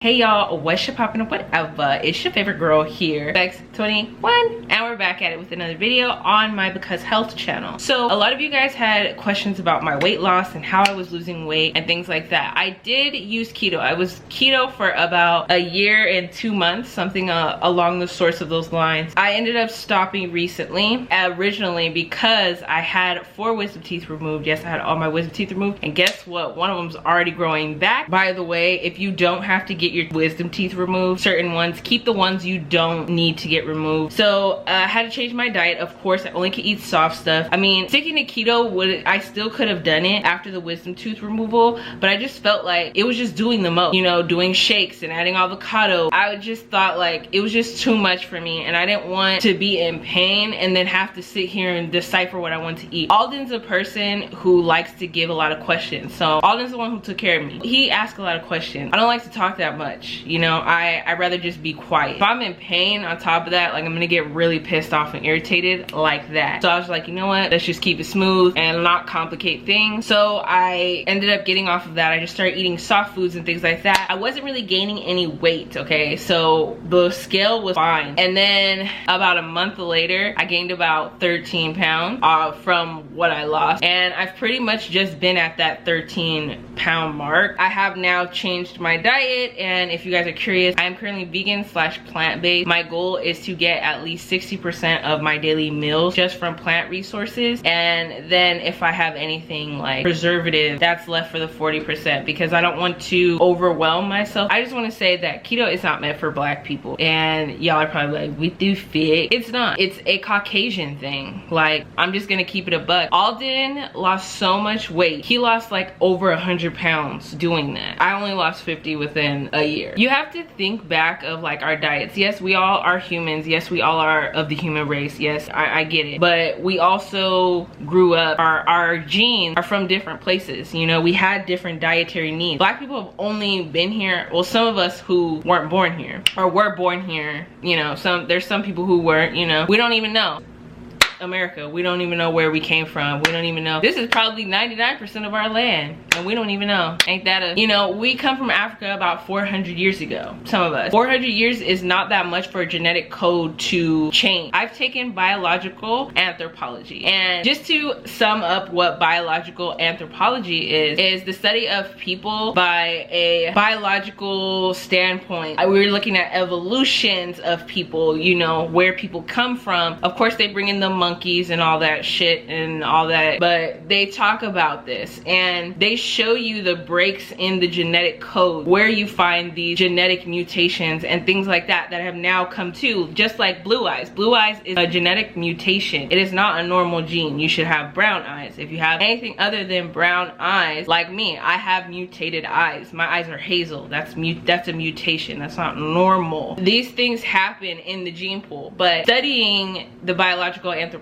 Hey y'all, what's your poppin' up, whatever? It's your favorite girl here, Bex21, and we're back at it with another video on my Because Health channel. So a lot of you guys had questions about my weight loss and how I was losing weight and things like that. I did use keto. I was keto for about a year and 2 months, something along the sorts of those lines. I ended up stopping recently, originally because I had 4 wisdom teeth removed. Yes, I had all my wisdom teeth removed, and guess what? One of them's already growing back. By the way, if you don't have to get your wisdom teeth removed, certain ones, keep the ones you don't need to get removed. So I had to change my diet. Of course, I only could eat soft stuff. I mean, sticking to keto, I still could have done it after the wisdom tooth removal, but I just felt like it was just doing the most, you know, doing shakes and adding avocado. I just thought like it was just too much for me, and I didn't want to be in pain and then have to sit here and decipher what I want to eat. Alden's a person who likes to give a lot of questions. So Alden's the one who took care of me. He asked a lot of questions. I don't like to talk that much, you know. I'd rather just be quiet. If I'm in pain on top of that, like, I'm gonna get really pissed off and irritated like that. So I was like, you know what, let's just keep it smooth and not complicate things. So I ended up getting off of that. I just started eating soft foods and things like that. I wasn't really gaining any weight, okay? So the scale was fine. And then about a month later, I gained about 13 pounds from what I lost. And I've pretty much just been at that 13-pound mark. I have now changed my diet, and if you guys are curious, I am currently vegan / plant-based. My goal is to get at least 60% of my daily meals just from plant resources, and then if I have anything like preservative, that's left for the 40%, because I don't want to overwhelm myself. I just want to say that keto is not meant for black people, and y'all are probably like, we do fit. It's not. It's a Caucasian thing. Like, I'm just gonna keep it a buck. Alden lost so much weight. He lost like over 100 pounds doing that. I only lost 50 within a year. You have to think back of like our diets. Yes, we all are humans. Yes, we all are of the human race. Yes, I get it. But we also grew up, our genes are from different places. You know, we had different dietary needs. Black people have only been here, well, some of us who weren't born here or were born here, you know, there's some people who weren't, you know. We don't even know. America, we don't even know where we came from. We don't even know. This is probably 99% of our land, and we don't even know. Ain't that you know, we come from Africa about 400 years ago, some of us. 400 years is not that much for a genetic code to change. I've taken biological anthropology, and just to sum up what biological anthropology is the study of people by a biological standpoint. We're looking at evolutions of people, you know, where people come from. Of course, they bring in the monkeys and all that shit and all that, but they talk about this and they show you the breaks in the genetic code, where you find these genetic mutations and things like that have now come to, just like blue eyes. Blue eyes is a genetic mutation. It is not a normal gene. You should have brown eyes. If you have anything other than brown eyes, like me, I have mutated eyes. My eyes are hazel. That's a mutation. That's not normal. These things happen in the gene pool, but studying the biological anthropology,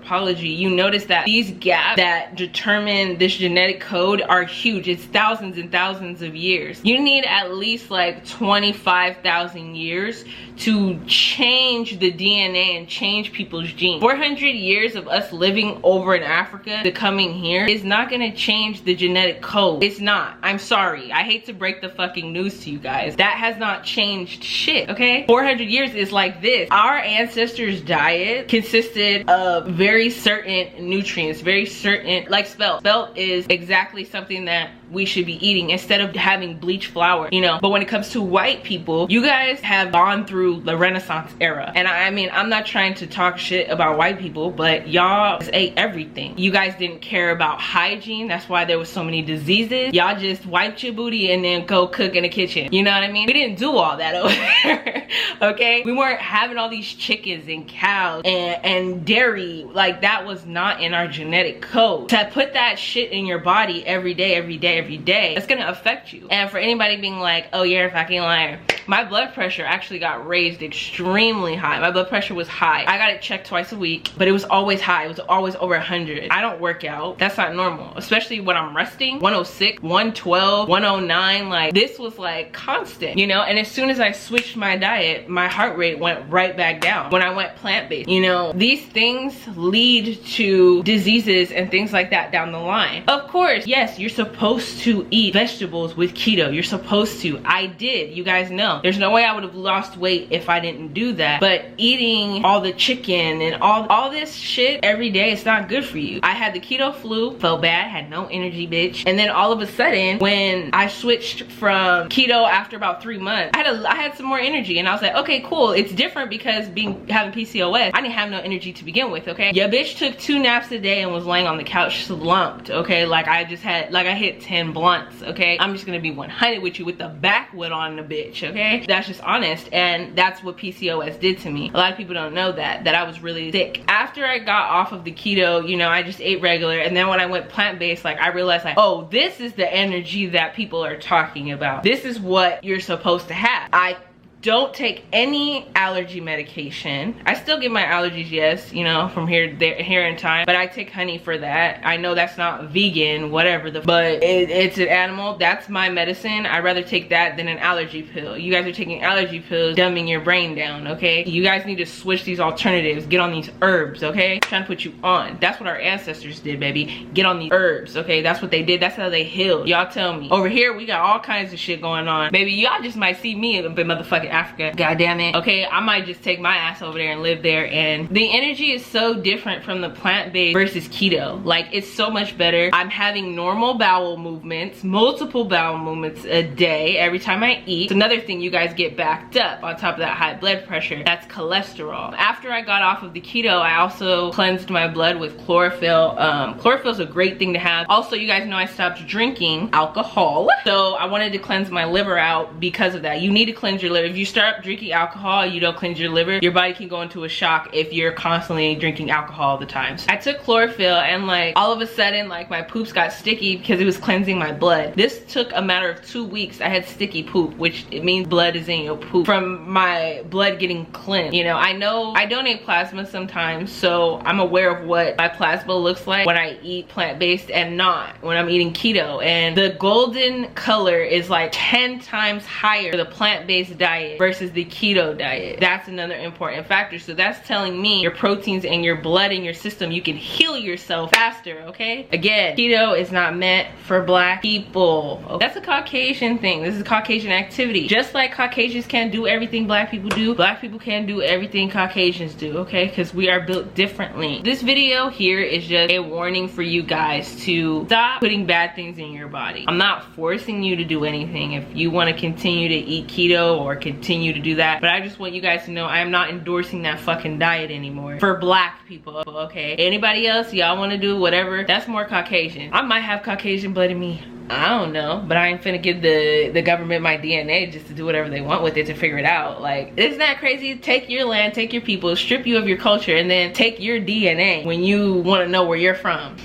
you notice that these gaps that determine this genetic code are huge. It's thousands and thousands of years. You need at least like 25,000 years to change the DNA and change people's genes. 400 years of us living over in Africa to coming here is not gonna change the genetic code. It's not. I'm sorry. I hate to break the fucking news to you guys. That has not changed shit, okay? 400 years is like this. Our ancestors' diet consisted of very certain nutrients, very certain, like spelt. Spelt is exactly something that we should be eating instead of having bleach flour, you know. But when it comes to white people, you guys have gone through the Renaissance era, and I mean, I'm not trying to talk shit about white people, but y'all just ate everything. You guys didn't care about hygiene. That's why there was so many diseases. Y'all just wiped your booty and then go cook in the kitchen. You know what I mean? We didn't do all that over there, okay? We weren't having all these chickens and cows and dairy. Like, that was not in our genetic code. To put that shit in your body every day, it's gonna affect you. And for anybody being like, oh, you're a fucking liar, my blood pressure actually got raised extremely high. My blood pressure was high. I got it checked twice a week, but it was always high. It was always over 100. I don't work out. That's not normal, especially when I'm resting. 106, 112, 109, like, this was like constant, you know. And as soon as I switched my diet, my heart rate went right back down. When I went plant-based, you know, these things lead to diseases and things like that down the line. Of course, yes, you're supposed to eat vegetables with keto. You're supposed to. I did. You guys know. month. There's no way I would have lost weight if I didn't do that. But eating all the chicken and all this shit every day, it's not good for you. I had the keto flu, felt bad, had no energy, bitch. And then all of a sudden, when I switched from keto after about 3 months, I had some more energy, and I was like, okay, cool. It's different because having PCOS, I didn't have no energy to begin with, okay? Yeah, bitch took 2 naps a day and was laying on the couch slumped, okay? Like I hit 10 blunts, okay? I'm just gonna be 100 with you with the backwood on the bitch, okay? That's just honest, and that's what PCOS did to me. A lot of people don't know that I was really sick. After I got off of the keto, you know, I just ate regular, and then when I went plant-based, like I realized like, oh, this is the energy that people are talking about. This is what you're supposed to have. I don't take any allergy medication. I still get my allergies, yes, you know, from here in time, but I take honey for that. I know that's not vegan, whatever, but it's an animal. That's my medicine. I'd rather take that than an allergy pill. You guys are taking allergy pills, dumbing your brain down, okay? You guys need to switch these alternatives. Get on these herbs, okay? I'm trying to put you on. That's what our ancestors did, baby. Get on these herbs, okay? That's what they did. That's how they healed. Y'all tell me. Over here, we got all kinds of shit going on. Baby, y'all just might see me in motherfucking Africa. God damn it. Okay, I might just take my ass over there and live there, and the energy is so different from the plant-based versus keto. Like, it's so much better. I'm having normal bowel movements, multiple bowel movements a day every time I eat. It's another thing, you guys get backed up on top of that high blood pressure. That's cholesterol. After I got off of the keto, I also cleansed my blood with chlorophyll. Chlorophyll is a great thing to have. Also, you guys know I stopped drinking alcohol, so I wanted to cleanse my liver out because of that. You need to cleanse your liver. If you start drinking alcohol, you don't cleanse your liver, your body can go into a shock if you're constantly drinking alcohol all the time. So I took chlorophyll, and like all of a sudden, like my poops got sticky because it was cleansing my blood. This took a matter of 2 weeks. I had sticky poop, which it means blood is in your poop from my blood getting cleansed. You know I donate plasma sometimes, so I'm aware of what my plasma looks like when I eat plant-based and not when I'm eating keto. And the golden color is like 10 times higher for the plant-based diet versus the keto diet. That's another important factor. So that's telling me your proteins and your blood in your system, you can heal yourself faster, okay? Again, keto is not meant for black people. Okay? That's a Caucasian thing. This is a Caucasian activity. Just like Caucasians can't do everything black people do, black people can't do everything Caucasians do, okay? Because we are built differently. This video here is just a warning for you guys to stop putting bad things in your body. I'm not forcing you to do anything. If you want to continue to eat keto or continue to do that, but I just want you guys to know I am not endorsing that fucking diet anymore for black people, okay? Anybody else, y'all want to do whatever, that's more Caucasian. I might have Caucasian blood in me, I don't know, but I ain't finna give the government my DNA just to do whatever they want with it to figure it out. Like, isn't that crazy? Take your land, take your people, strip you of your culture, and then take your DNA when you want to know where you're from.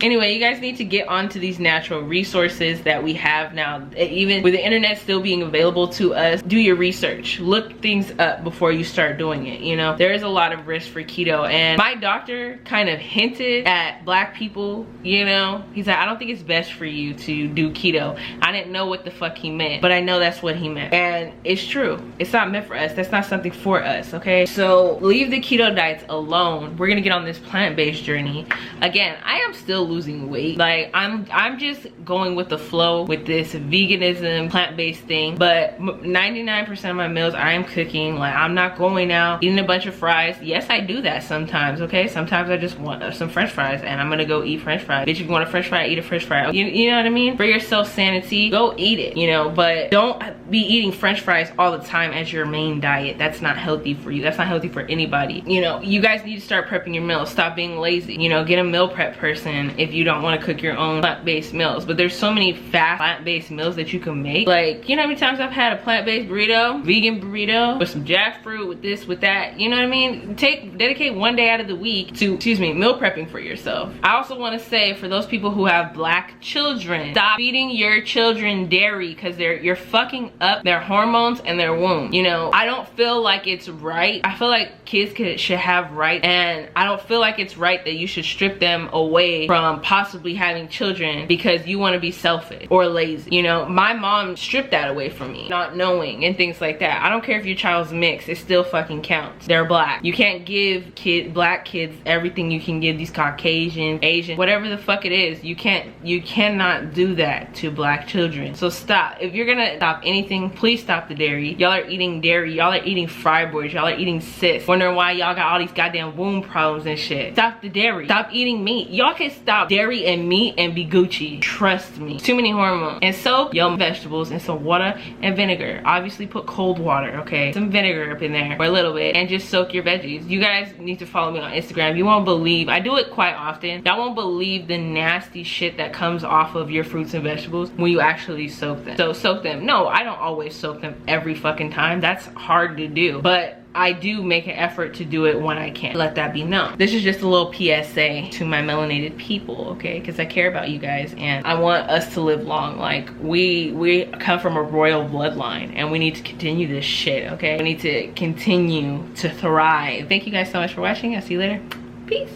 Anyway, you guys need to get onto these natural resources that we have now. Even with the internet still being available to us, do your research. Look things up before you start doing it, you know? There is a lot of risk for keto, and my doctor kind of hinted at black people, you know? He's like, I don't think it's best for you to do keto. I didn't know what the fuck he meant, but I know that's what he meant. And it's true. It's not meant for us. That's not something for us, okay? So leave the keto diets alone. We're gonna get on this plant-based journey. Again, I am still losing weight. Like, I'm just going with the flow with this veganism, plant-based thing. But 99% of my meals I am cooking. Like, I'm not going out eating a bunch of fries. Yes, I do that sometimes, okay? Sometimes I just want some french fries and I'm gonna go eat french fries. Bitch, if you want a french fry, eat a french fry. You know what I mean? For your self-sanity, go eat it, you know? But don't be eating french fries all the time as your main diet. That's not healthy for you. That's not healthy for anybody. You know, you guys need to start prepping your meals. Stop being lazy. You know, get a meal prep person if you don't want to cook your own plant-based meals. But there's so many fast plant-based meals that you can make. Like, you know how many times I've had a plant-based burrito, vegan burrito with some jackfruit, with this, with that, you know what I mean? Dedicate one day out of the week to, meal prepping for yourself. I also want to say, for those people who have black children, stop feeding your children dairy, because you're fucking up their hormones and their womb. You know, I don't feel like it's right. I feel like kids should have rights, and I don't feel like it's right that you should strip them away from possibly having children because you want to be selfish or lazy. You know, my mom stripped that away from me, not knowing and things like that. I don't care if your child's mixed, it still fucking counts. They're black. You can't give black kids everything you can give these Caucasian, Asian, whatever the fuck it is. You cannot do that to black children. So stop. If you're gonna stop anything, please stop the dairy. Y'all are eating dairy, y'all are eating fibroids, y'all are eating cysts, wondering why y'all got all these goddamn womb problems and shit. Stop the dairy. Stop eating meat. Y'all can stop dairy and meat and be Gucci. Trust me. Too many hormones. And soap, yum vegetables, and some water and vinegar. Obviously put cold water, okay? Some vinegar up in there for a little bit, and just soak your veggies. You guys need to follow me on Instagram. You won't believe, I do it quite often. Y'all won't believe the nasty shit that comes off of your fruits and vegetables when you actually soak them. So soak them. No, I don't always soak them every fucking time. That's hard to do. But I do make an effort to do it when I can. Let that be known. This is just a little PSA to my melanated people, okay? Because I care about you guys and I want us to live long. Like, we come from a royal bloodline and we need to continue this shit, okay? We need to continue to thrive. Thank you guys so much for watching. I'll see you later. Peace.